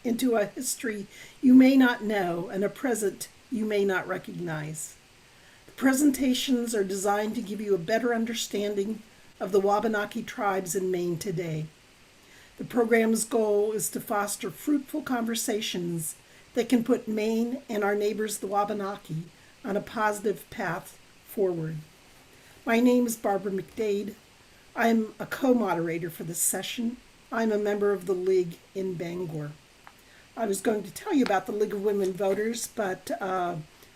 into a history you may not know and a present you may not recognize. The presentations are designed to give you a better understanding of the Wabanaki tribes in Maine today. The program's goal is to foster fruitful conversations that can put Maine and our neighbors, the Wabanaki, on a positive path forward. My name is Barbara McDade. I'm a co-moderator for this session. I'm a member of the League in Bangor. I was going to tell you about the League of Women Voters, but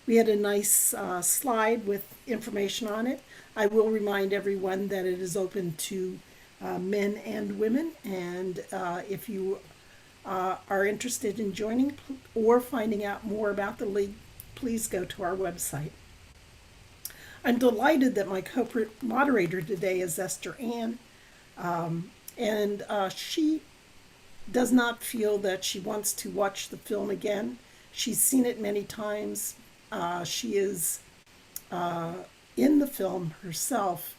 we had a nice slide with information on it. I will remind everyone that it is open to men and women, and if you are interested in joining or finding out more about the League, please go to our website. I'm delighted that my co-moderator today is Esther Ann, and she does not feel that she wants to watch the film again. She's seen it many times. She is in the film herself,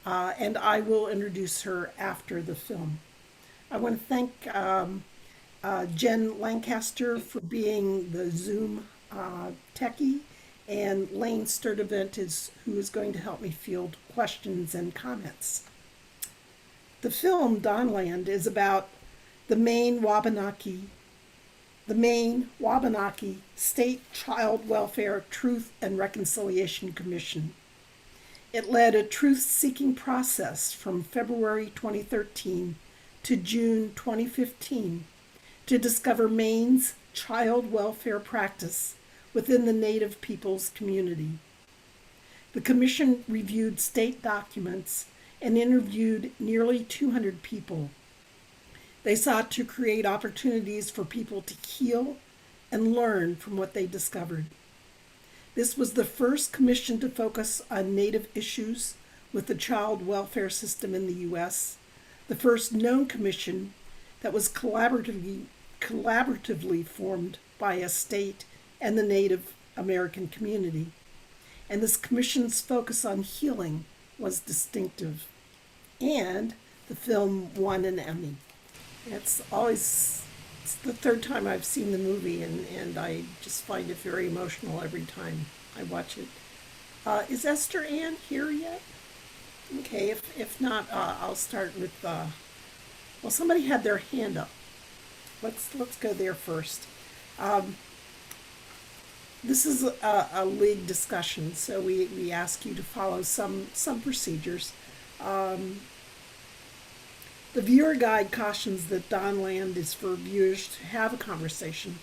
and I will introduce her after the film. I want to thank Jen Lancaster for being the Zoom techie, and Lane Sturdivant who is going to help me field questions and comments. The film Dawnland is about the Maine Wabanaki State Child Welfare Truth and Reconciliation Commission. It led a truth-seeking process from February 2013 to June 2015 to discover Maine's child welfare practice within the Native peoples community. The commission reviewed state documents and interviewed nearly 200 people. They sought to create opportunities for people to heal and learn from what they discovered. This was the first commission to focus on Native issues with the child welfare system in the U.S., the first known commission that was collaboratively formed by a state and the Native American community. And this commission's focus on healing was distinctive. And the film won an Emmy. It's the third time I've seen the movie, and I just find it very emotional every time I watch it. Is Esther Ann here yet? Okay, if not, I'll start with, well, somebody had their hand up. Let's go there first. This is a league discussion, so we ask you to follow some procedures. The viewer guide cautions that Dawnland is for viewers to have a conversation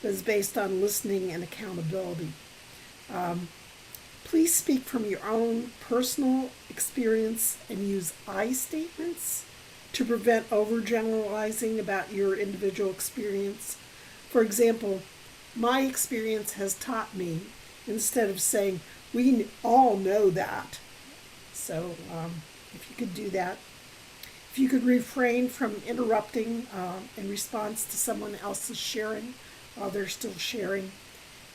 that is based on listening and accountability. Please speak from your own personal experience and use I statements to prevent overgeneralizing about your individual experience. For example, my experience has taught me, instead of saying, we all know that. So if you could do that. If you could refrain from interrupting in response to someone else's sharing while they're still sharing.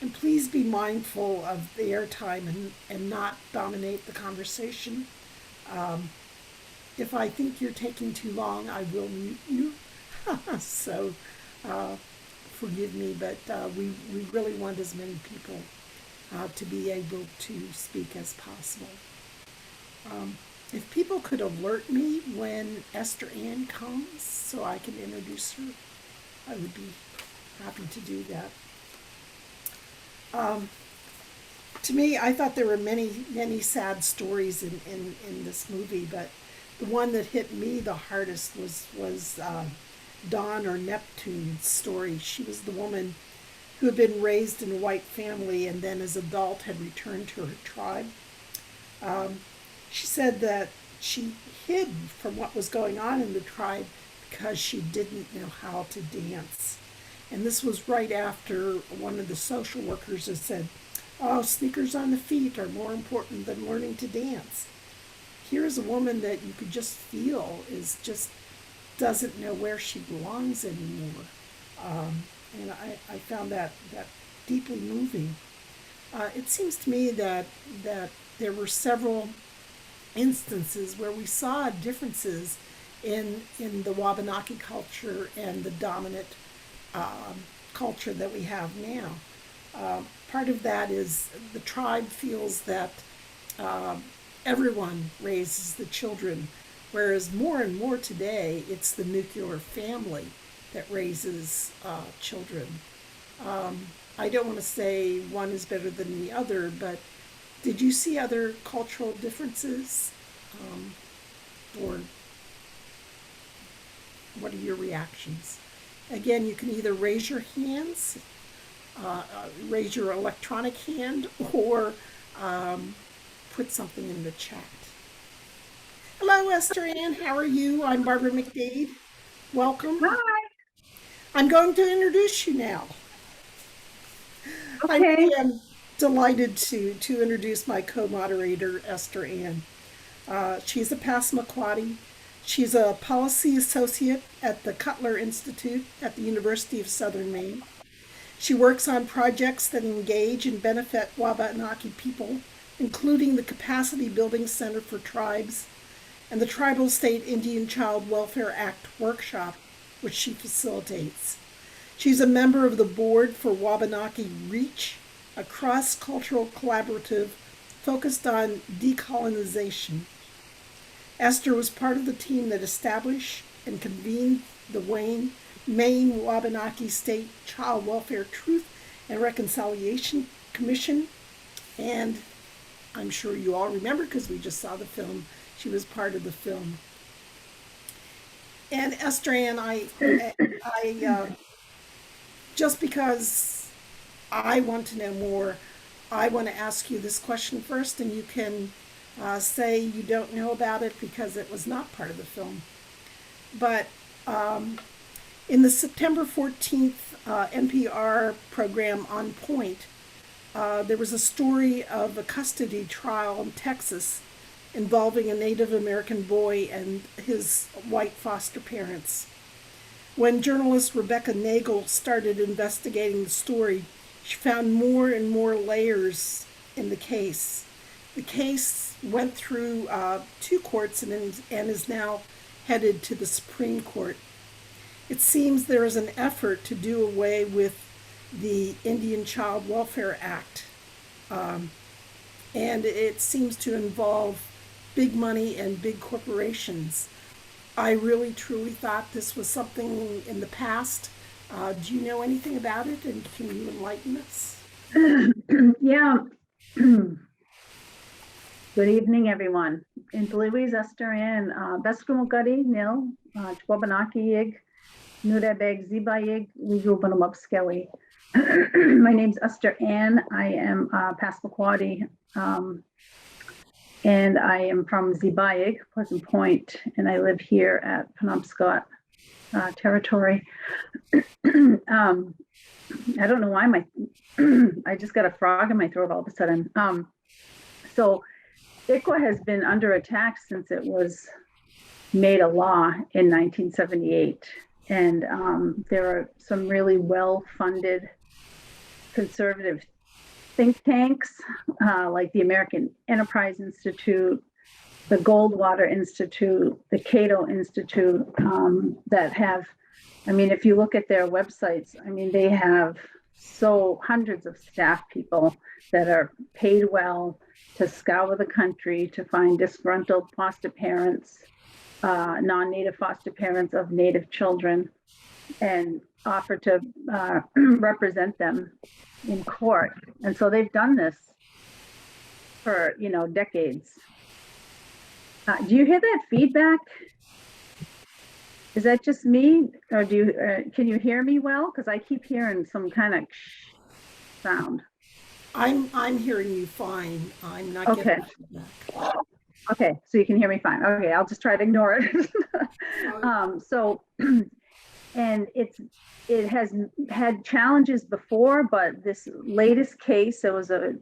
And please be mindful of the airtime and not dominate the conversation. If I think you're taking too long, I will mute you. So forgive me, but we really want as many people to be able to speak as possible. If people could alert me when Esther Ann comes so I can introduce her, I would be happy to do that. To me, I thought there were many sad stories in this movie, but the one that hit me the hardest was Dawn or Neptune's story. She was the woman who had been raised in a white family and then as an adult had returned to her tribe. She said that she hid from what was going on in the tribe because she didn't know how to dance. And this was right after one of the social workers had said, oh, sneakers on the feet are more important than learning to dance. Here's a woman that you could just feel doesn't know where she belongs anymore. And I found that deeply moving. It seems to me that there were several instances where we saw differences in the Wabanaki culture and the dominant culture that we have now. Part of that is the tribe feels that everyone raises the children, whereas more and more today, it's the nuclear family that raises children. I don't want to say one is better than the other, but did you see other cultural differences? Or what are your reactions? Again, you can either raise your hands, raise your electronic hand, or put something in the chat. Hello, Esther Ann. How are you? I'm Barbara McDade. Welcome. Hi. I'm going to introduce you now. I Okay. really am delighted to introduce my co-moderator, Esther Ann. She's a Passamaquoddy. She's a policy associate at the Cutler Institute at the University of Southern Maine. She works on projects that engage and benefit Wabanaki people, including the Capacity Building Center for Tribes and the Tribal State Indian Child Welfare Act workshop, which she facilitates. She's a member of the board for Wabanaki Reach, a cross-cultural collaborative focused on decolonization. Esther was part of the team that established and convened the Maine Wabanaki State Child Welfare Truth and Reconciliation Commission. And I'm sure you all remember because we just saw the film. She was part of the film. And Esther Ann, just because I want to know more, I want to ask you this question first, and you can say you don't know about it because it was not part of the film. But in the September 14th NPR program On Point, there was a story of a custody trial in Texas involving a Native American boy and his white foster parents. When journalist Rebecca Nagel started investigating the story, she found more and more layers in the case. The case went through 2 courts and is now headed to the Supreme Court. It seems there is an effort to do away with the Indian Child Welfare Act, and it seems to involve big money and big corporations. I really truly thought this was something in the past. Do you know anything about it, and can you enlighten us? Yeah. Good evening, everyone. In Louise Esther Ann, Beskumukari, Nil, Wabanaki Yig, Nurebeg Zibayig, Wigubanum Skelly. My name's Esther Ann. I am Passamaquoddy, and I am from Zibayig, Pleasant Point, and I live here at Penobscot territory. I don't know why I just got a frog in my throat all of a sudden. So ICWA has been under attack since it was made a law in 1978. And there are some really well-funded conservative think tanks like the American Enterprise Institute, the Goldwater Institute, the Cato Institute, that have, I mean, if you look at their websites, I mean, they have hundreds of staff people that are paid well to scour the country to find disgruntled foster parents, non-native foster parents of native children, and offer to represent them in court. And so they've done this for, decades. Do you hear that feedback? Is that just me, or can you hear me well? Because I keep hearing some kind of sound. I'm hearing you fine. I'm not Okay. getting feedback. Okay, so you can hear me fine. Okay, I'll just try to ignore it. And it has had challenges before, but this latest case, there was a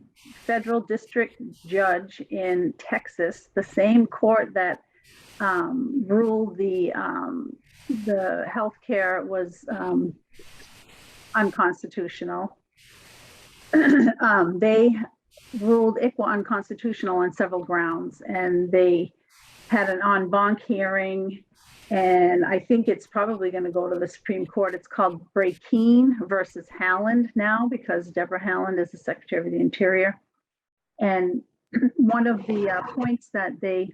federal district judge in Texas, the same court that ruled the healthcare was unconstitutional. They ruled ICWA unconstitutional on several grounds, and they had an en banc hearing, And I think it's probably going to go to the Supreme Court. It's called Brakeen versus Haaland now, because Deborah Haaland is the Secretary of the Interior. And one of the points that they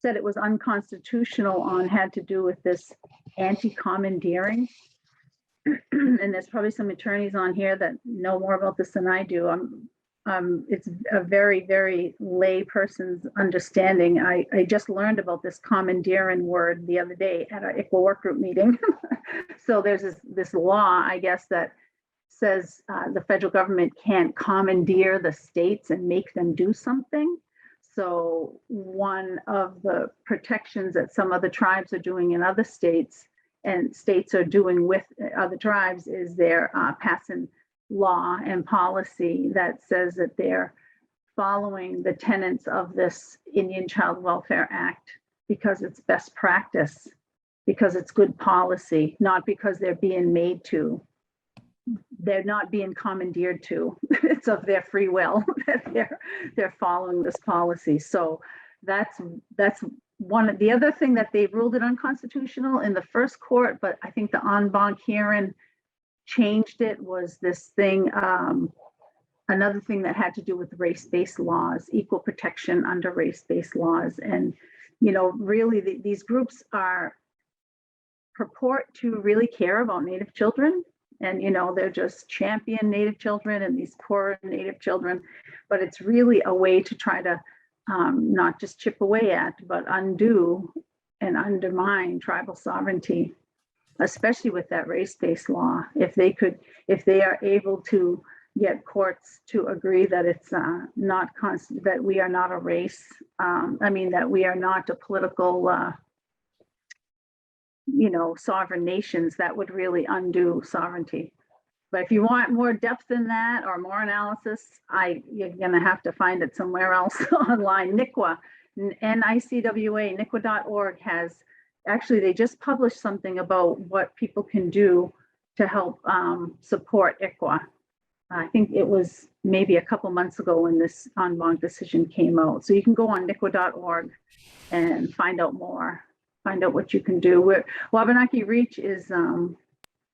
said it was unconstitutional on had to do with this anti-commandeering. And there's probably some attorneys on here that know more about this than I do. It's a very, very lay person's understanding. I just learned about this commandeering word the other day at our ICWA work group meeting. So there's this law, I guess, that says the federal government can't commandeer the states and make them do something. So one of the protections that some of the tribes are doing in other states and states are doing with other tribes is they're passing law and policy that says that they're following the tenets of this Indian Child Welfare Act because it's best practice, because it's good policy, not because they're being made to. They're not being commandeered to. It's of their free will that they're following this policy. So that's one. The other thing that they ruled it unconstitutional in the first court, but I think the en banc hearing changed it, was this thing, another thing that had to do with race-based laws, equal protection under race-based laws. And, you know, really these groups purport to really care about Native children. And, you know, they're just champion Native children and these poor Native children. But it's really a way to try to not just chip away at, but undo and undermine tribal sovereignty, especially with that race-based law. If they are able to get courts to agree that it's not that we are not a race, that we are not a political sovereign nations, that would really undo sovereignty. But if you want more depth in that or more analysis, you're going to have to find it somewhere else online. NICWA, NICWA, NICWA.org has, actually, they just published something about what people can do to help support ICWA. I think it was maybe a couple months ago when this en banc decision came out. So you can go on NICWA.org and find out more. Find out what you can do. Wabanaki Reach is,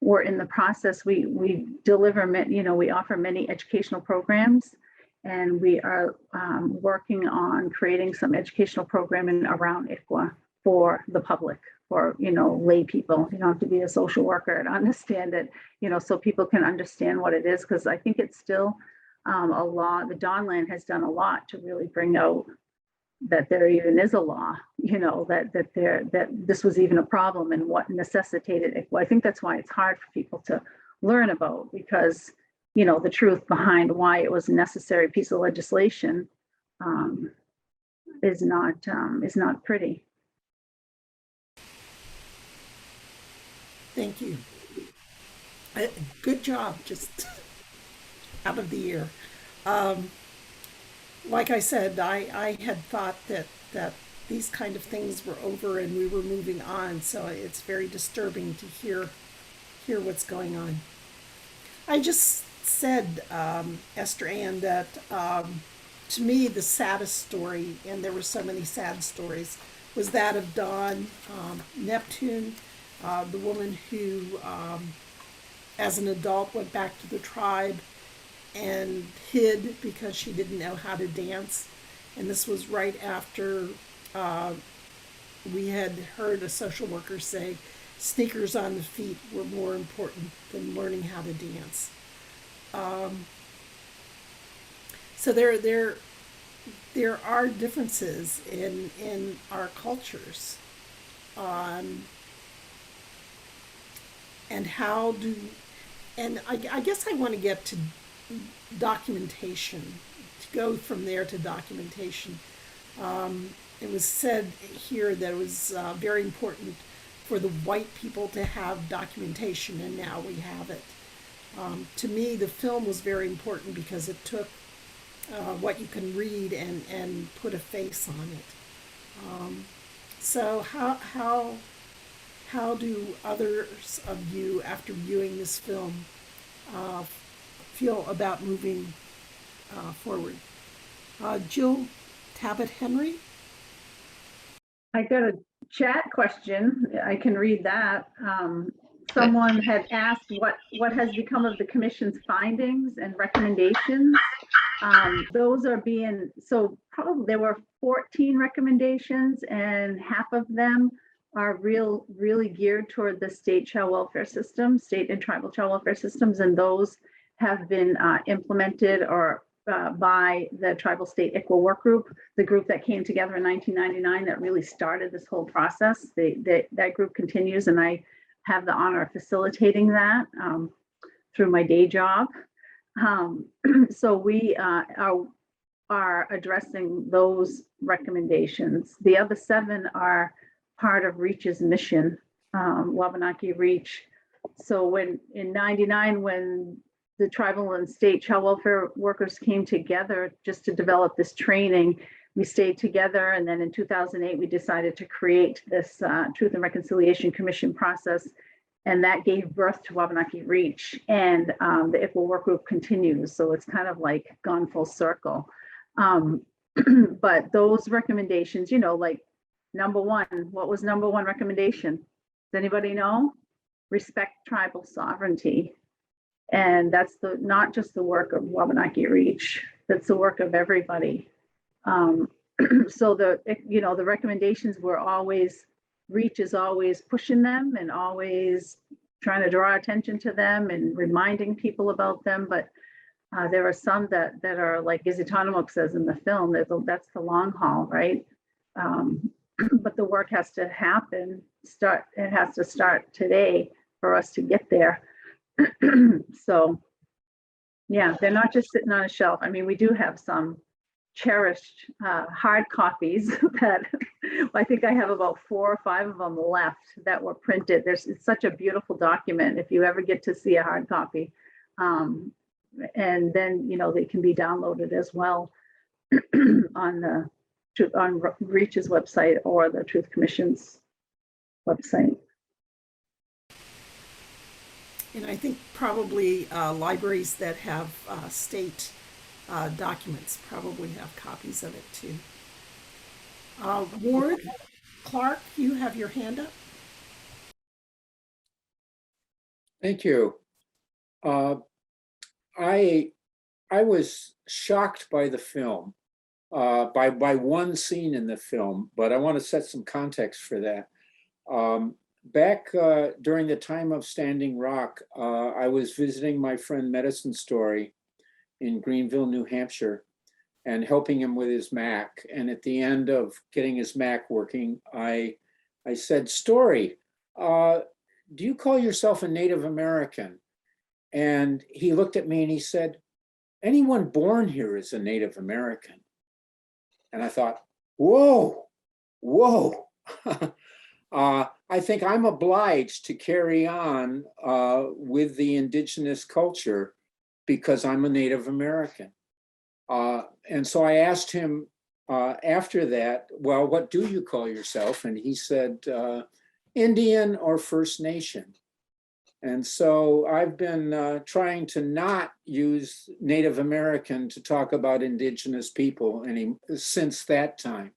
we're in the process. We deliver, we offer many educational programs, and we are working on creating some educational programming around ICWA for the public, for, lay people. You don't have to be a social worker to understand it, so people can understand what it is, because I think it's still a law. The Dawnland has done a lot to really bring out that there even is a law, that this was even a problem and what necessitated it. Well, I think that's why it's hard for people to learn about, because, the truth behind why it was a necessary piece of legislation is not pretty. Thank you. Good job, just out of the air. Like I said, I had thought that these kind of things were over and we were moving on, so it's very disturbing to hear what's going on. I just said, Esther Ann, that to me the saddest story, and there were so many sad stories, was that of Dawn Neptune, the woman who, as an adult, went back to the tribe and hid because she didn't know how to dance. And this was right after we had heard a social worker say sneakers on the feet were more important than learning how to dance. So there are differences in our cultures, and I guess I want to get to documentation, to go from there to documentation. It was said here that it was very important for the white people to have documentation, and now we have it. To me, the film was very important because it took what you can read and put a face on it. So how do others of you, after viewing this film, feel about moving forward? Jill Tabbitt Henry? I got a chat question. I can read that. Someone had asked what has become of the commission's findings and recommendations. Those are being, so probably there were 14 recommendations and half of them are really geared toward the state child welfare system, state and tribal child welfare systems, and those have been implemented or by the Tribal State ICWA work group, the group that came together in 1999 that really started this whole process. That group continues, and I have the honor of facilitating that through my day job. So we are addressing those recommendations. The other 7 are part of REACH's mission, Wabanaki REACH. So when in 99, when the tribal and state child welfare workers came together just to develop this training, we stayed together. And then in 2008, we decided to create this Truth and Reconciliation Commission process. And that gave birth to Wabanaki REACH. And the ICWA work group continues. So it's kind of like gone full circle. But those recommendations, you know, like number 1, what was number 1 recommendation? Does anybody know? Respect tribal sovereignty. And that's not just the work of Wabanaki REACH, that's the work of everybody. So the recommendations were always, REACH is always pushing them and always trying to draw attention to them and reminding people about them. But there are some that are like Izitanamuk says in the film, that's the long haul, right? But the work has to happen, it has to start today for us to get there. So yeah, they're not just sitting on a shelf. I mean, we do have some cherished hard copies that I think I have about 4 or 5 of them left that were printed. It's such a beautiful document if you ever get to see a hard copy. And then, you know, they can be downloaded as well on REACH's website or the Truth Commission's website. And I think probably libraries that have state documents probably have copies of it too. Ward, Clark, you have your hand up. Thank you. I was shocked by the film, by one scene in the film, but I want to set some context for that. Back during the time of Standing Rock, I was visiting my friend Medicine Story in Greenville, New Hampshire, and helping him with his Mac. And at the end of getting his Mac working, I said, Story, do you call yourself a Native American? And he looked at me and he said, anyone born here is a Native American. And I thought, whoa. I think I'm obliged to carry on with the indigenous culture because I'm a Native American. And so I asked him after that, well, what do you call yourself? And he said, Indian or First Nation. And so I've been trying to not use Native American to talk about indigenous people since that time.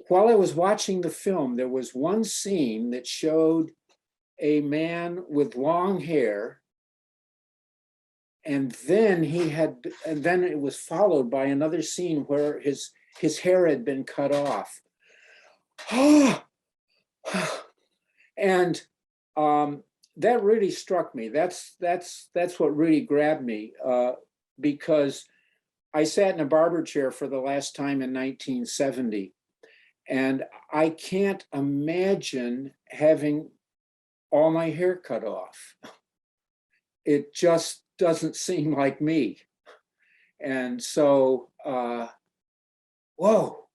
While I was watching the film, there was one scene that showed a man with long hair, and then it was followed by another scene where his hair had been cut off. And that really struck me. That's what really grabbed me, because I sat in a barber chair for the last time in 1970. And I can't imagine having all my hair cut off. It just doesn't seem like me. And so, whoa.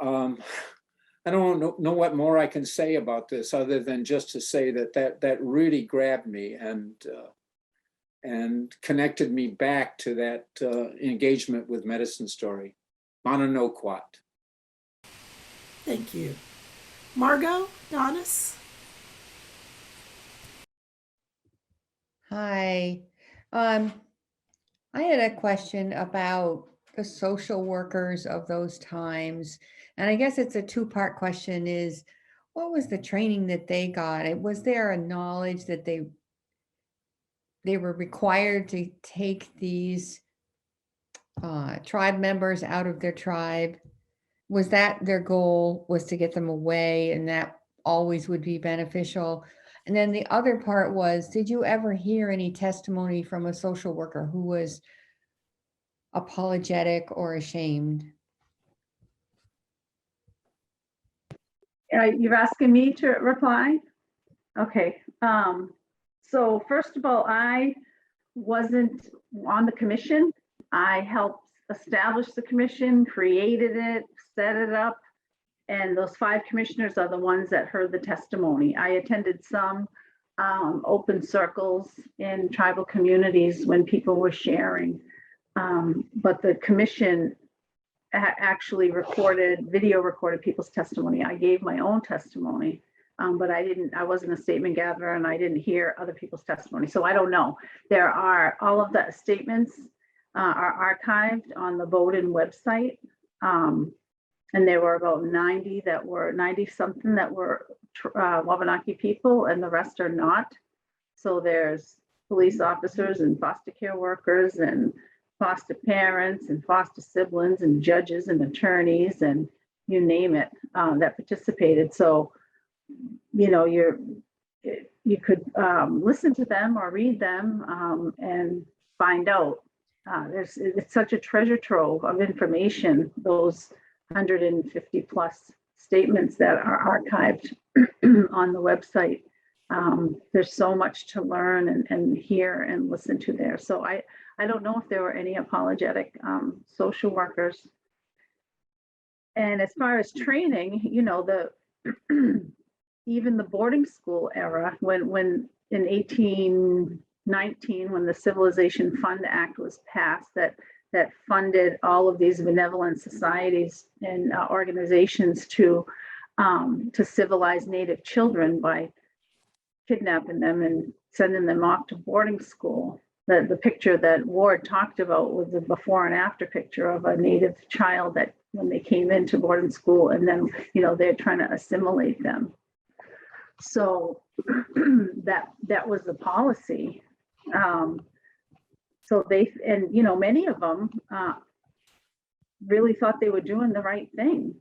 I don't know what more I can say about this other than just to say that really grabbed me and connected me back to that engagement with Medicine Story. Mana no kwat. Thank you. Margot, Donis? Hi. I had a question about the social workers of those times? And I guess it's a two-part question is, what was the training that they got? Was there a knowledge that they were required to take these tribe members out of their tribe? Was that their goal, was to get them away, and that always would be beneficial? And then the other part was, did you ever hear any testimony from a social worker who was apologetic or ashamed? You're asking me to reply? Okay. So first of all, I wasn't on the commission. I helped establish the commission, created it, set it up. And those 5 commissioners are the ones that heard the testimony. I attended some open circles in tribal communities when people were sharing. But the commission actually video recorded people's testimony. I gave my own testimony, but I wasn't a statement gatherer, and I didn't hear other people's testimony. So I don't know. All of the statements are archived on the Bowdoin website. And there were about 90 something that were Wabanaki people, and the rest are not. So there's police officers and foster care workers and foster parents and foster siblings and judges and attorneys and you name it that participated. So, you know, you could listen to them or read them and find out. It's such a treasure trove of information, those 150 plus statements that are archived on the website. There's so much to learn and hear and listen to there. So I don't know if there were any apologetic social workers. And as far as training, you know, even the boarding school era, when in 1819, when the Civilization Fund Act was passed, that funded all of these benevolent societies and organizations to civilize Native children by kidnapping them and sending them off to boarding school. The picture that Ward talked about was the before and after picture of a Native child that when they came into boarding school, and then, you know, they're trying to assimilate them. So that was the policy. So you know, many of them really thought they were doing the right thing.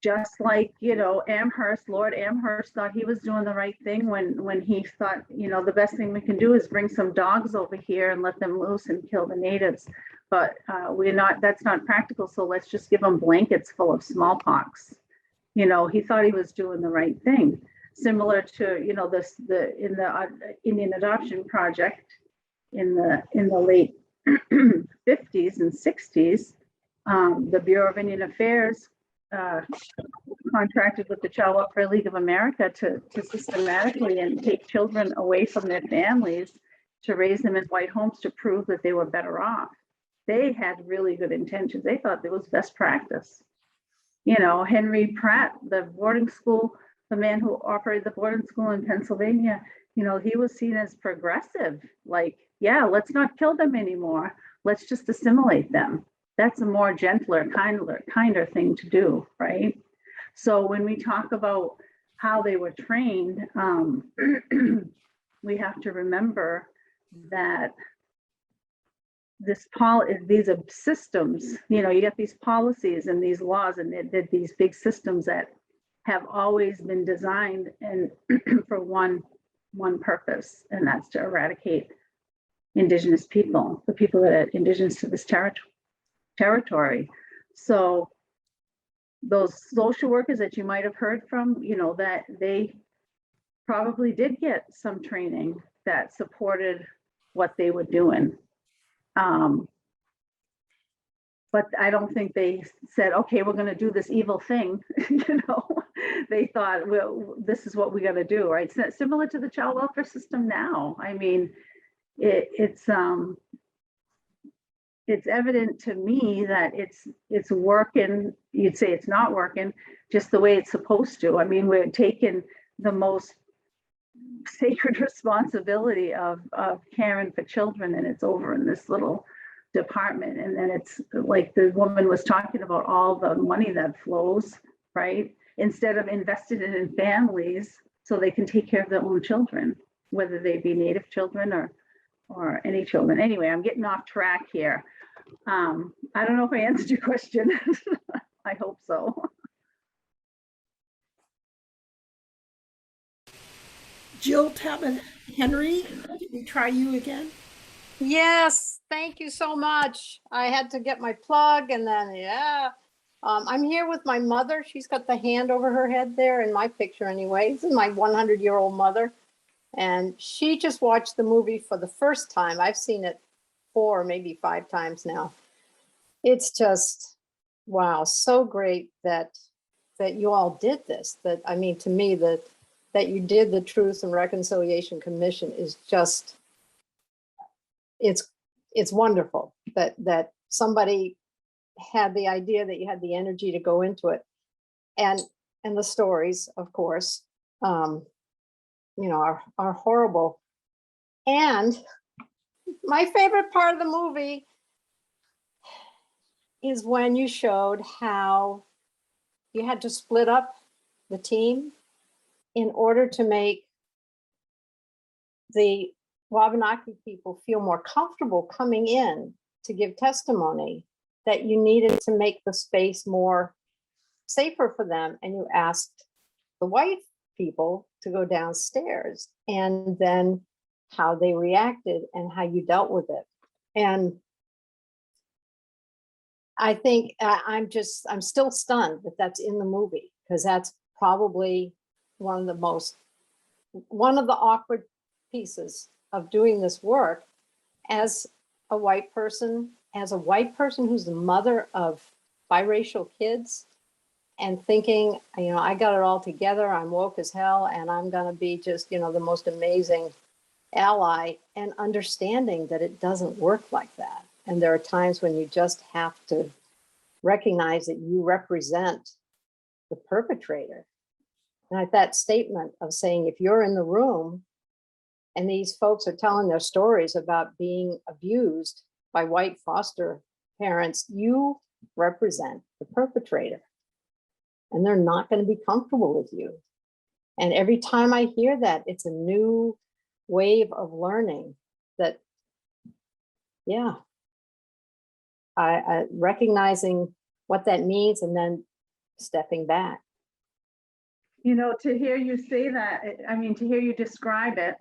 Just like, you know, Lord Amherst thought he was doing the right thing when he thought, you know, the best thing we can do is bring some dogs over here and let them loose and kill the natives. But that's not practical. So let's just give them blankets full of smallpox. You know, he thought he was doing the right thing. Similar to, you know, in the Indian Adoption Project in the late 50s and 60s, the Bureau of Indian Affairs contracted with the Child Welfare League of America to systematically and take children away from their families to raise them in white homes to prove that they were better off. They had really good intentions. They thought it was best practice. You know, Henry Pratt, the boarding school, the man who operated the boarding school in Pennsylvania, you know, he was seen as progressive. Like, yeah, let's not kill them anymore. Let's just assimilate them. That's a more gentler, kinder thing to do, right? So when we talk about how they were trained, we have to remember that these are systems. You know, you get these policies and these laws and these big systems that have always been designed and for one purpose, and that's to eradicate indigenous people, the people that are indigenous to this territory. So those social workers that you might have heard from, you know, that they probably did get some training that supported what they were doing. But I don't think they said, okay, we're going to do this evil thing. You know, they thought, well, this is what we got to do, right? So similar to the child welfare system now. I mean, it's evident to me that it's working. You'd say it's not working just the way it's supposed to. I mean, we're taking the most sacred responsibility of caring for children, and it's over in this little department. And then it's like the woman was talking about all the money that flows, right? Instead of invested it in families so they can take care of their own children, whether they be Native children or any children. Anyway, I'm getting off track here. I don't know if I answered your question. I hope so. Jill Tapman Henry, can we try you again? Yes, thank you so much. I had to get my plug and then, yeah. I'm here with my mother. She's got the hand over her head there in my picture anyway. This is my 100-year-old mother. And she just watched the movie for the first time. I've seen it 4 or maybe 5 times now. It's just, wow, so great that you all did this. That, I mean, to me, that you did the Truth and Reconciliation Commission is just, it's wonderful that somebody had the idea, that you had the energy to go into it, and the stories, of course, you know, are horrible. And my favorite part of the movie is when you showed how you had to split up the team in order to make the Wabanaki people feel more comfortable coming in to give testimony, that you needed to make the space more safer for them. And you asked the white people to go downstairs, and then how they reacted and how you dealt with it. And I think I'm still stunned that that's in the movie, because that's probably one of the awkward pieces of doing this work as a white person who's the mother of biracial kids, and thinking, you know, I got it all together, I'm woke as hell, and I'm gonna be just, you know, the most amazing ally, and understanding that it doesn't work like that. And there are times when you just have to recognize that you represent the perpetrator. And like that statement of saying, if you're in the room and these folks are telling their stories about being abused by white foster parents, you represent the perpetrator. And they're not going to be comfortable with you. And every time I hear that, it's a new wave of learning that, yeah, I recognizing what that means and then stepping back. You know, to hear you say that, I mean, to hear you describe it,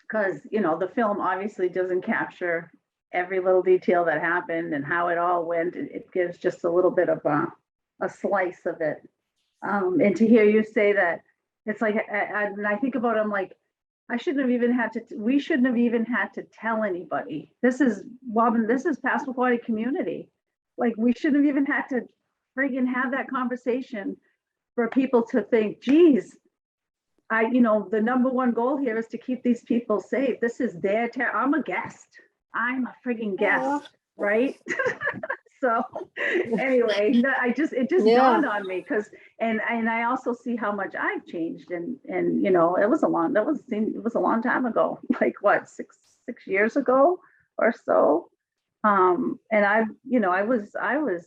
because, you know, the film obviously doesn't capture every little detail that happened and how it all went. It gives just a little bit of a slice of it. And to hear you say that, it's like, when I think about it, I'm like, we shouldn't have even had to tell anybody. This is Passamaquoddy community. Like, we shouldn't have even had to friggin' have that conversation for people to think, geez, you know, the number one goal here is to keep these people safe. This is their I'm a guest. I'm a friggin' guest, right? So anyway, it just dawned on me, because and I also see how much I've changed, and you know, it was a long time ago, like what, six years ago or so. And I was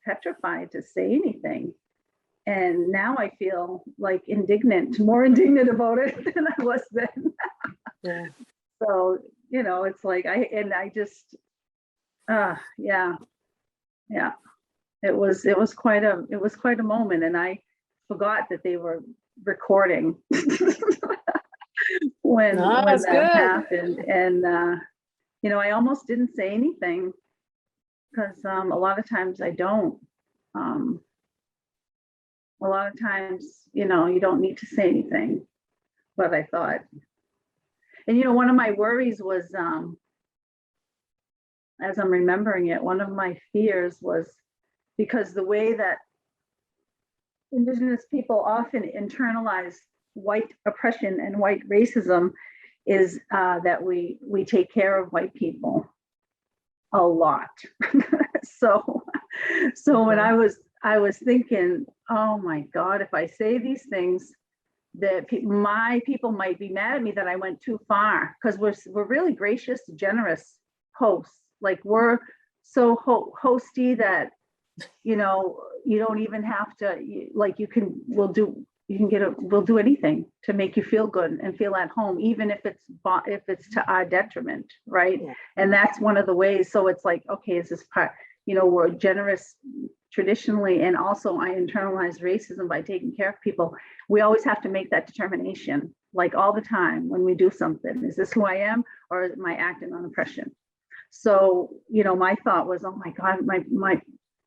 petrified to say anything. And now I feel like more indignant about it than I was then. Yeah. So, you know, it's like yeah, it was quite a moment, and I forgot that they were recording when that happened. And you know, I almost didn't say anything, because a lot of times I don't. A lot of times, you know, you don't need to say anything, but I thought, and you know, one of my worries was, as I'm remembering it, one of my fears was, because the way that Indigenous people often internalize white oppression and white racism is that we take care of white people a lot. So when I was thinking, oh my God, if I say these things, that my people might be mad at me that I went too far, because we're really gracious, generous hosts. Like we're so hosty that, you don't even have to, we'll do anything to make you feel good and feel at home, even if it's to our detriment, right? Yeah. And that's one of the ways. So it's like, okay, is this part, we're generous traditionally, and also I internalize racism by taking care of people. We always have to make that determination, like all the time when we do something. Is this who I am, or am I acting on oppression? So, my thought was, oh my God, my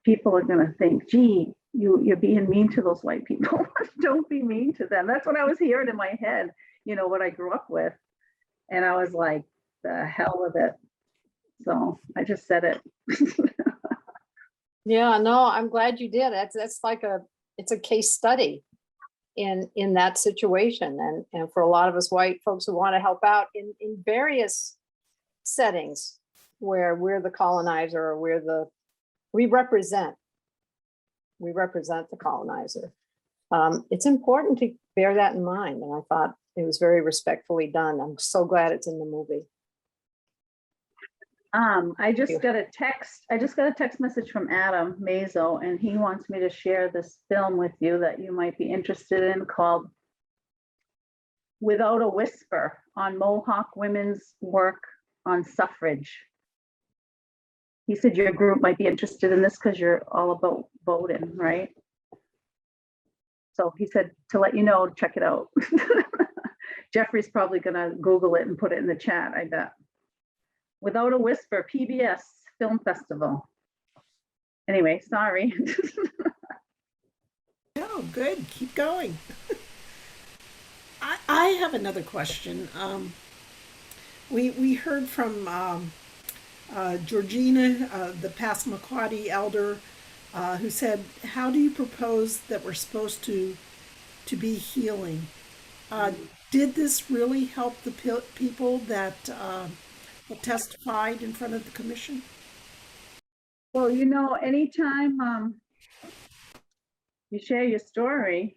people are gonna think, gee, you're being mean to those white people. Don't be mean to them. That's what I was hearing in my head, what I grew up with. And I was like, the hell with it. So I just said it. Yeah, no, I'm glad you did. That's like it's a case study in that situation. And for a lot of us white folks who want to help out in various settings where we're the colonizer, or we represent the colonizer. It's important to bear that in mind. And I thought it was very respectfully done. I'm so glad it's in the movie. I just got a text message from Adam Mazo, and he wants me to share this film with you that you might be interested in, called Without a Whisper, on Mohawk women's work on suffrage. He said your group might be interested in this because you're all about voting, right? So he said to let you know, check it out. Jeffrey's probably gonna Google it and put it in the chat, I bet. Without a Whisper, PBS Film Festival. Anyway, sorry. Oh, good. Keep going. I have another question. We heard from Georgina, the Passamaquoddy elder, who said, "How do you propose that we're supposed to be healing?" Did this really help the people that testified in front of the commission? Well, anytime you share your story,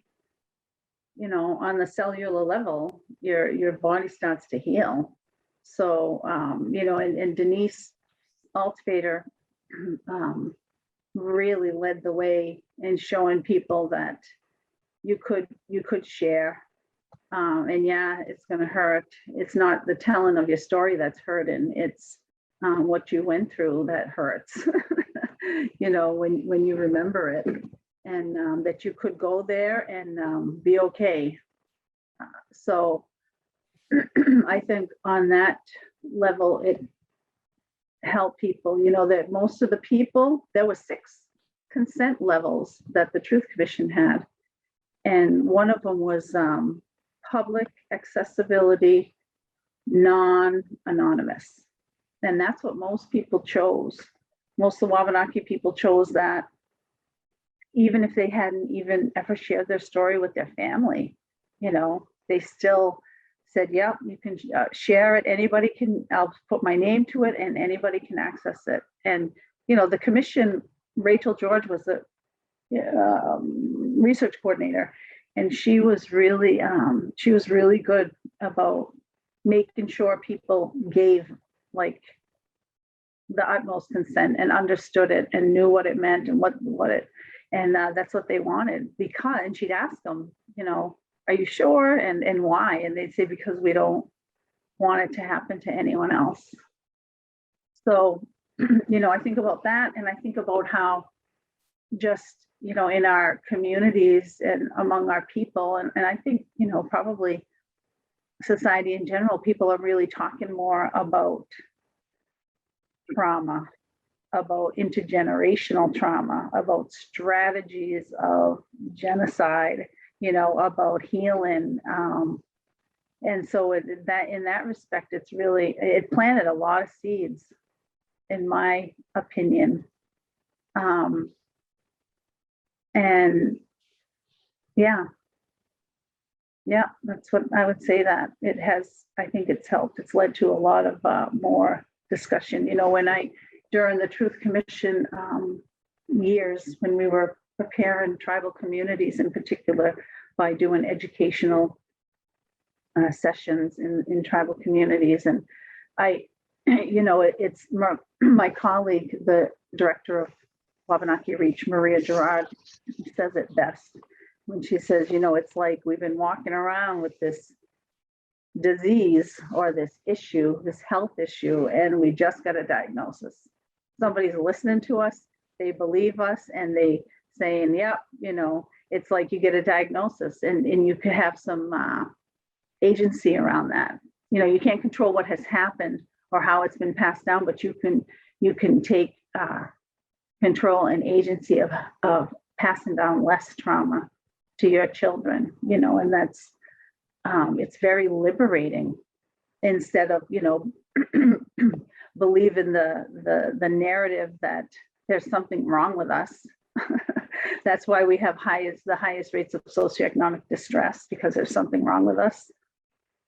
on the cellular level, your body starts to heal. So, and Denise Altvater really led the way in showing people that you could share. And yeah, it's going to hurt. It's not the telling of your story that's hurting. It's what you went through that hurts. When you remember it, and that you could go there and be okay. So I think on that level, it helped people. That most of the people, there were 6 consent levels that the Truth Commission had, and one of them was public accessibility, non-anonymous. And that's what most people chose. Most of the Wabanaki people chose that, even if they hadn't even ever shared their story with their family. They still said, yeah, you can share it. Anybody can, I'll put my name to it, and anybody can access it. And, the commission, Rachel George was a research coordinator, and she was really good about making sure people gave like the utmost consent and understood it and knew what it meant and what it, and that's what they wanted. Because, and she'd ask them, are you sure, and why? And they'd say, because we don't want it to happen to anyone else. So, I think about that, and I think about how just, in our communities and among our people, and I think, probably society in general, people are really talking more about trauma, about intergenerational trauma, about strategies of genocide, about healing. And so in that respect, it planted a lot of seeds, in my opinion. And yeah, that's what I would say, that it has, I think it's helped. It's led to a lot of more discussion. During the Truth Commission years, when we were preparing tribal communities in particular by doing educational sessions in tribal communities, and I you know, it's my colleague, the director of Wabanaki Reach, Maria Gerard, says it best when she says, you know, it's like we've been walking around with this disease or this issue, this health issue, and we just got a diagnosis. Somebody's listening to us, they believe us, and they saying, yep, you know, it's like you get a diagnosis and you could have some agency around that. You know, you can't control what has happened or how it's been passed down, but you can take control and agency of passing down less trauma to your children, you know, and that's it's very liberating instead of, you know, believe in the narrative that there's something wrong with us. That's why we have the highest rates of socioeconomic distress, because there's something wrong with us.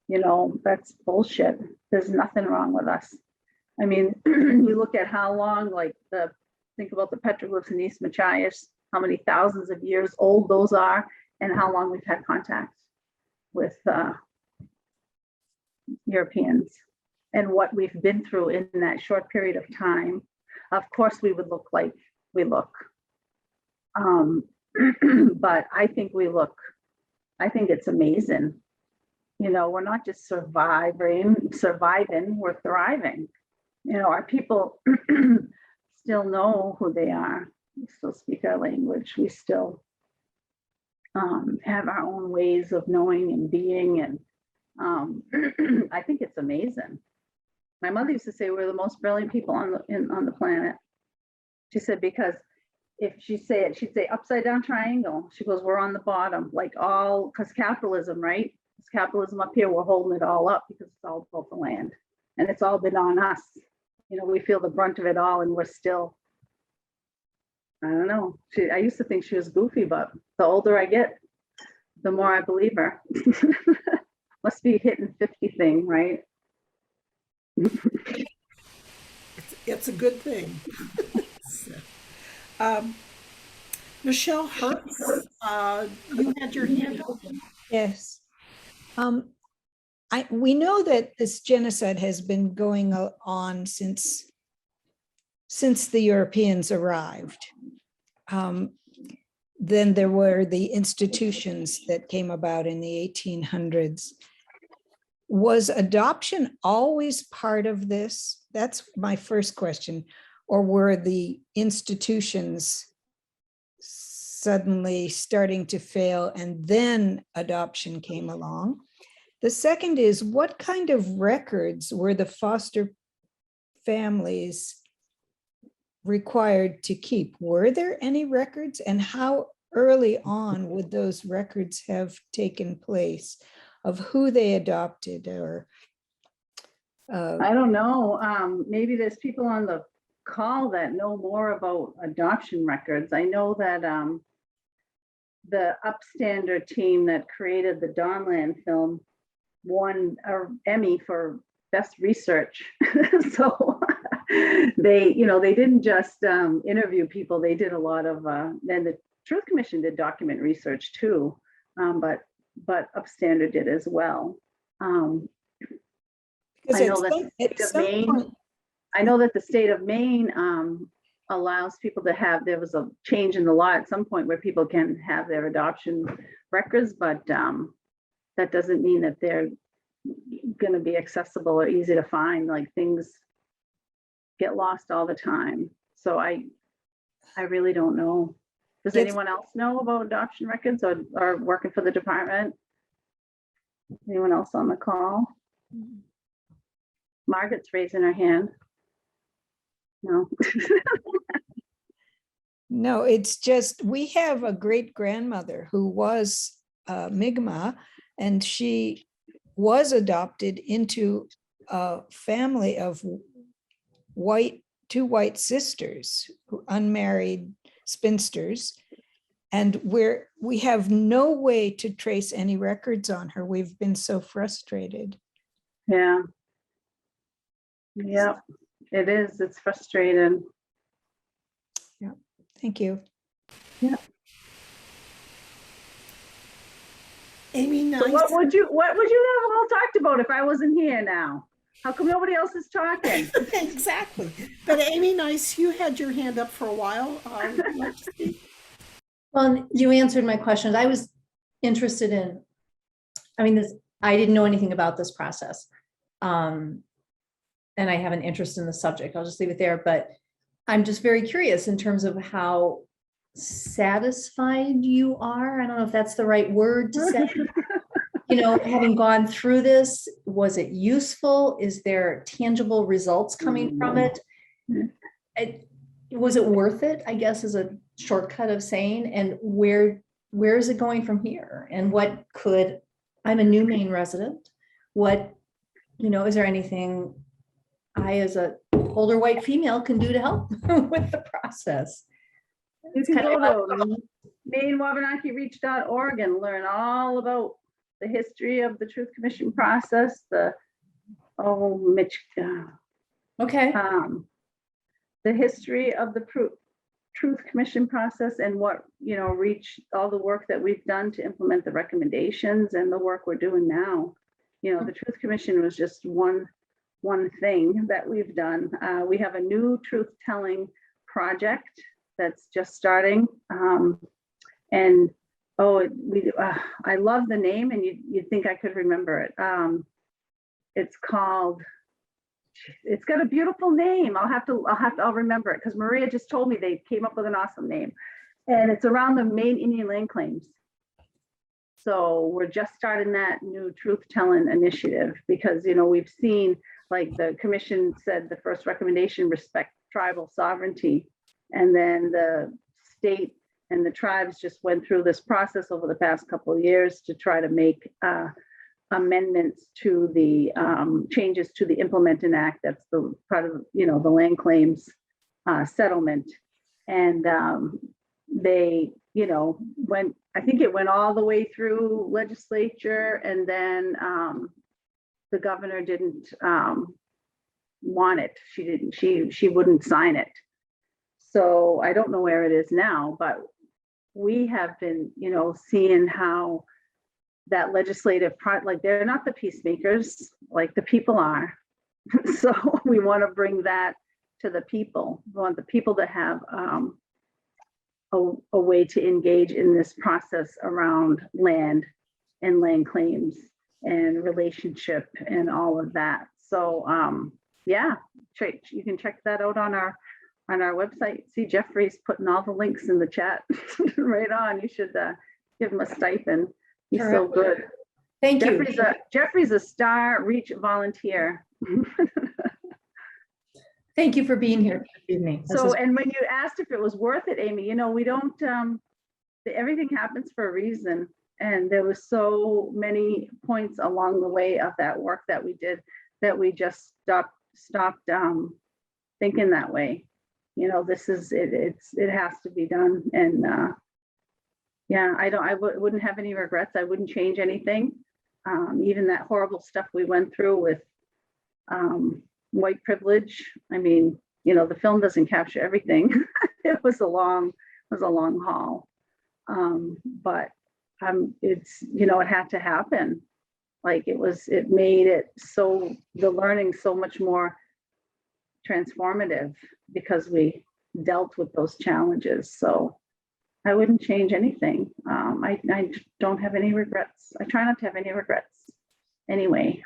You know, that's bullshit. There's nothing wrong with us. I mean, you look at how long, like think about the petroglyphs in East Machias, how many thousands of years old those are, and how long we've had contact with Europeans and what we've been through in that short period of time. Of course, we would look like we look. But I think it's amazing. You know, we're not just surviving, we're thriving. You know, our people still know who they are. We still speak our language. We still have our own ways of knowing and being. And I think it's amazing. My mother used to say we're the most brilliant people on the planet. She said, because if she'd say upside down triangle, she goes, we're on the bottom, like because capitalism, right? It's capitalism up here, we're holding it all up because it's all about the land. And it's all been on us. You know, we feel the brunt of it all, and we're still, I don't know. I used to think she was goofy, but the older I get, the more I believe her. Must be hitting 50 thing, right? It's a good thing. So, Michelle Hertz, you had your hand up. Yes. We know that this genocide has been going on since the Europeans arrived. Then there were the institutions that came about in the 1800s. Was adoption always part of this? That's my first question. Or were the institutions suddenly starting to fail and then adoption came along? The second is, what kind of records were the foster families required to keep? Were there any records, and how early on would those records have taken place of who they adopted? Or I don't know. Maybe there's people on the call that know more about adoption records. I know that the Upstander team that created the Dawnland film won an Emmy for best research. So they didn't just interview people. They did a lot of, then the Truth Commission did document research too, but Upstander did as well. I know that the state of Maine allows people to have, there was a change in the law at some point where people can have their adoption records, but that doesn't mean that they're going to be accessible or easy to find. Like, things get lost all the time. So I really don't know. Does anyone else know about adoption records or working for the department? Anyone else on the call? Margaret's raising her hand. No. no, it's just, we have a great grandmother who was Mi'kmaq, and she was adopted into a family of two white sisters, unmarried spinsters, and we have no way to trace any records on her. We've been so frustrated. Yeah. Yep, it is. It's frustrating. Yeah, thank you. Yeah. Amy, nice. So what would you have all talked about if I wasn't here now? How come nobody else is talking? Exactly. But Amy Nice, you had your hand up for a while. Would you like to speak? Well, you answered my questions. I was interested in, I mean, I didn't know anything about this process. And I have an interest in the subject. I'll just leave it there, but I'm just very curious in terms of how satisfied you are. I don't know if that's the right word to say. Having gone through this, was it useful? Is there tangible results coming from it? Was it worth it, I guess, is a shortcut of saying, and where is it going from here? And I'm a new Maine resident. Is there anything I, as a older white female, can do to help with the process? You can go to MaineWabanakiReach.org and learn all about the history of the Truth Commission process, Okay. the history of the Truth Commission process and what, Reach, all the work that we've done to implement the recommendations and the work we're doing now. The Truth Commission was just one thing that we've done. We have a new truth telling project that's just starting. I love the name, and you'd think I could remember it. It's got a beautiful name. I'll remember it because Maria just told me they came up with an awesome name, and it's around the Maine Indian land claims. So we're just starting that new truth telling initiative because, we've seen, like the commission said, the first recommendation, respect tribal sovereignty. And then the state and the tribes just went through this process over the past couple of years to try to make amendments to the changes to the Implementing Act. That's the part of, the land claims settlement. And they, I think it went all the way through legislature, and then the governor didn't want it. She wouldn't sign it. So I don't know where it is now, but we have been, seeing how that legislative like they're not the peacemakers, like the people are. So we want to bring that to the people. We want the people to have a way to engage in this process around land and land claims and relationship and all of that. So you can check that out on our website. See, Jeffrey's putting all the links in the chat right on. You should give him a stipend. He's so good. Thank you. Jeffrey's a star Reach volunteer. Thank you for being here this evening. So, and when you asked if it was worth it, Amy, we don't, everything happens for a reason. And there was so many points along the way of that work that we did that we just stopped thinking that way. This is it has to be done. And I wouldn't have any regrets. I wouldn't change anything. Even that horrible stuff we went through with white privilege. I mean, the film doesn't capture everything. It was a long haul. But it's, it had to happen. Like it made it so, the learning so much more transformative because we dealt with those challenges. So I wouldn't change anything. I don't have any regrets. I try not to have any regrets anyway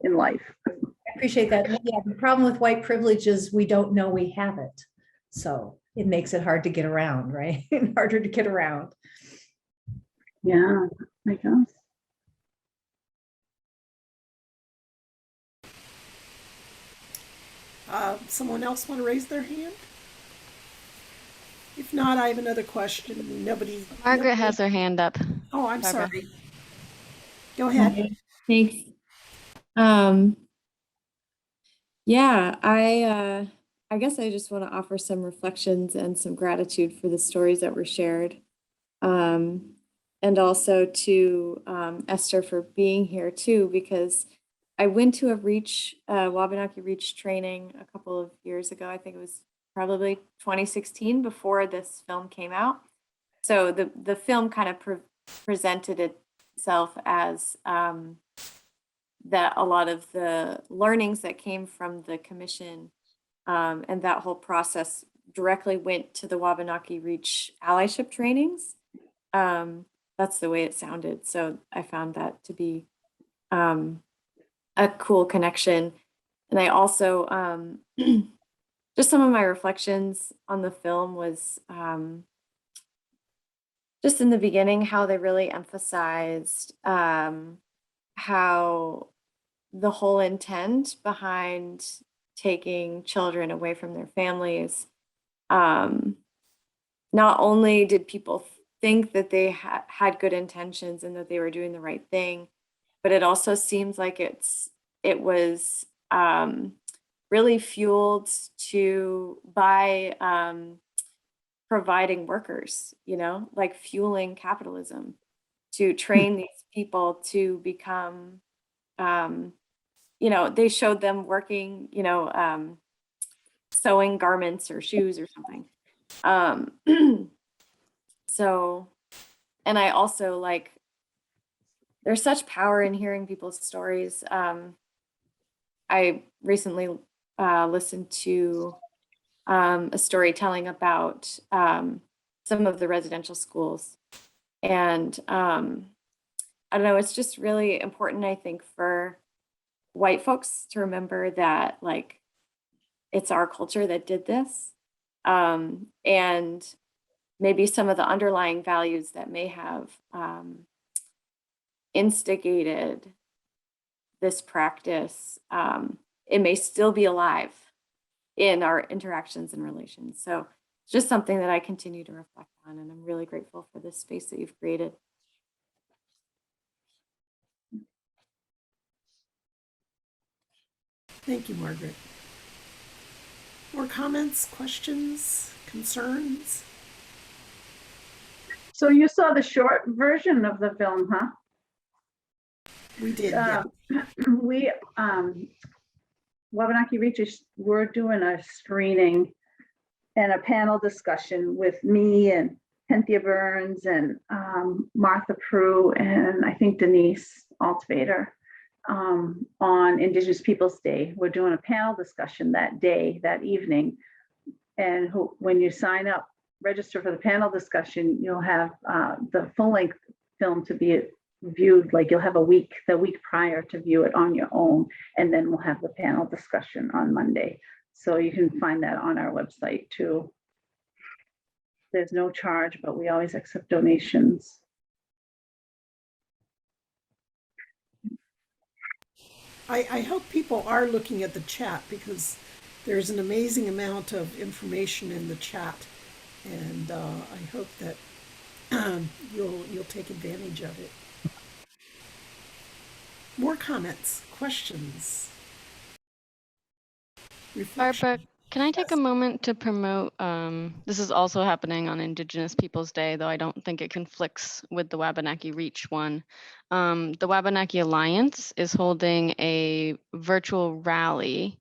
in life. I appreciate that. Yeah, the problem with white privilege is we don't know we have it. So it makes it hard to get around, right? Harder to get around. Yeah, I guess. Someone else want to raise their hand? If not, I have another question. Margaret has her hand up. Oh, I'm Barbara. sorry. Go ahead. Okay, thanks. Yeah, I guess I just want to offer some reflections and some gratitude for the stories that were shared. And also to Esther for being here too, because I went to a Wabanaki Reach training a couple of years ago. I think it was probably 2016 before this film came out. So the film kind of presented itself as that a lot of the learnings that came from the commission and that whole process directly went to the Wabanaki Reach allyship trainings. That's the way it sounded. So I found that to be a cool connection. And I also, just some of my reflections on the film was just in the beginning, how they really emphasized how the whole intent behind taking children away from their families. Not only did people think that they had good intentions and that they were doing the right thing, but it also seems like it was really fueled by providing workers, like fueling capitalism, to train these people to become, they showed them working, sewing garments or shoes or something. So, and I also there's such power in hearing people's stories. I recently listened to a storytelling about some of the residential schools. And I don't know, it's just really important, I think, for white folks to remember that it's our culture that did this. And maybe some of the underlying values that may have instigated this practice, it may still be alive in our interactions and relations. So it's just something that I continue to reflect on, and I'm really grateful for this space that you've created. Thank you, Margaret. More comments, questions, concerns? So you saw the short version of the film, huh? We did, yeah. We, Wabanaki Reach, we're doing a screening and a panel discussion with me and Cynthia Burns and Martha Prue and I think Denise Altvader on Indigenous Peoples Day. We're doing a panel discussion that day, that evening. And when you sign up, register for the panel discussion, you'll have the full-length film to be viewed. You'll have the week prior to view it on your own, and then we'll have the panel discussion on Monday. So you can find that on our website too. There's no charge, but we always accept donations. I hope people are looking at the chat, because there's an amazing amount of information in the chat, and I hope that you'll take advantage of it. More comments, questions, reflections? Barbara, can I take a moment to promote, this is also happening on Indigenous Peoples Day, though I don't think it conflicts with the Wabanaki Reach one. The Wabanaki Alliance is holding a virtual rally.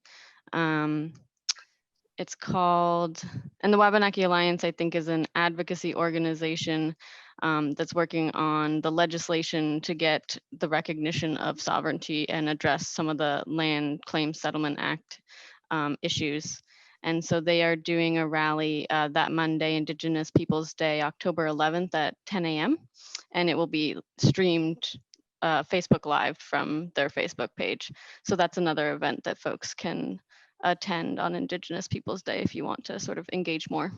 It's called, and the Wabanaki Alliance, I think, is an advocacy organization that's working on the legislation to get the recognition of sovereignty and address some of the Land Claim Settlement Act issues. And so they are doing a rally that Monday, Indigenous Peoples Day, October 11th at 10 a.m. And it will be streamed Facebook Live from their Facebook page. So that's another event that folks can attend on Indigenous Peoples Day if you want to sort of engage more.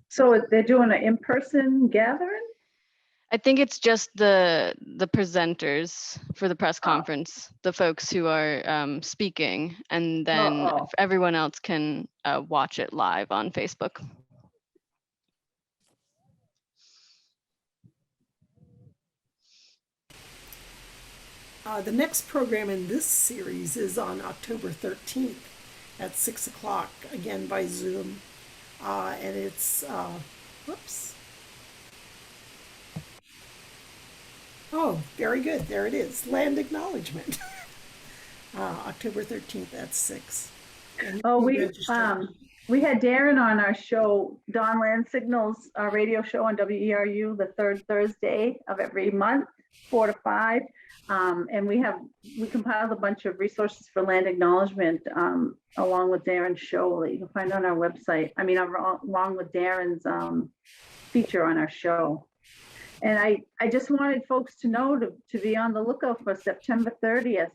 So they're doing an in-person gathering? I think it's just the presenters for the press conference, the folks who are speaking, and then everyone else can watch it live on Facebook. The next program in this series is on October 13th at 6 o'clock, again by Zoom. And it's, whoops. Oh, very good. There it is. Land acknowledgement. October 13th at 6. We had Darren on our show, Dawnland Signals, our radio show on WERU, the third Thursday of every month. 4 to 5. And we compiled a bunch of resources for land acknowledgement, along with Darren's show that you can find on our website. I mean, along with Darren's feature on our show. And I just wanted folks to know to be on the lookout for September 30th.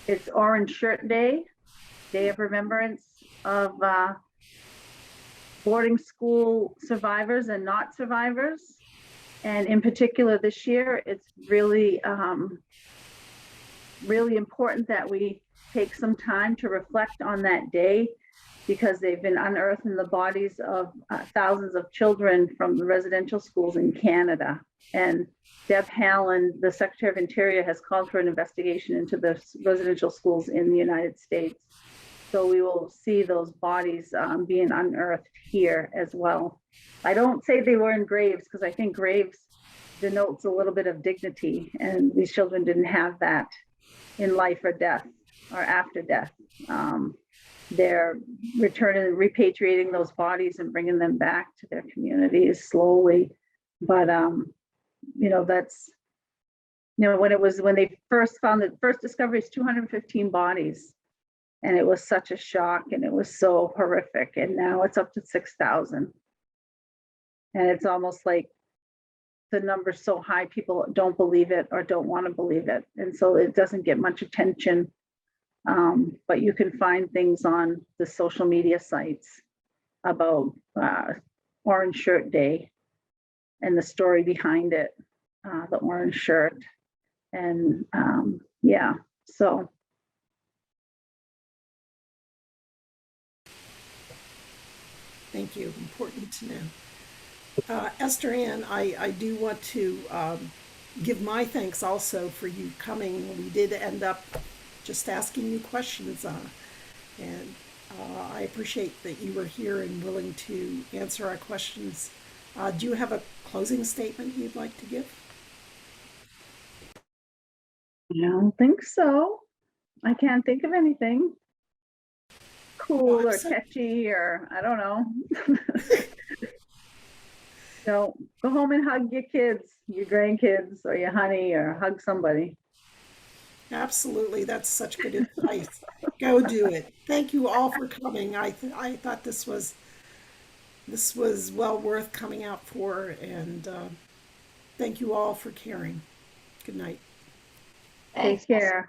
It's Orange Shirt Day, Day of Remembrance of boarding school survivors and not survivors. And in particular this year, it's really, really important that we take some time to reflect on that day, because they've been unearthing the bodies of thousands of children from the residential schools in Canada. And Deb Haaland, the Secretary of Interior, has called for an investigation into the residential schools in the United States. So we will see those bodies being unearthed here as well. I don't say they were in graves, because I think graves denotes a little bit of dignity, and these children didn't have that in life or death or after death. They're returning, repatriating those bodies and bringing them back to their communities slowly. But that's, when they first found the first discovery is 215 bodies, and it was such a shock, and it was so horrific. And now it's up to 6,000, and it's almost like the number's so high, people don't believe it or don't want to believe it, and so it doesn't get much attention. But you can find things on the social media sites about Orange Shirt Day and the story behind it, the orange shirt. And yeah, so. Thank you. Important to know. Esther Ann, I do want to give my thanks also for you coming. We did end up just asking you questions, and I appreciate that you were here and willing to answer our questions. Do you have a closing statement you'd like to give? I don't think so. I can't think of anything cool or catchy, or I don't know. So go home and hug your kids, your grandkids, or your honey, or hug somebody. Absolutely. That's such good advice. Go do it. Thank you all for coming. I thought this was well worth coming out for, and thank you all for caring. Good night. Take care.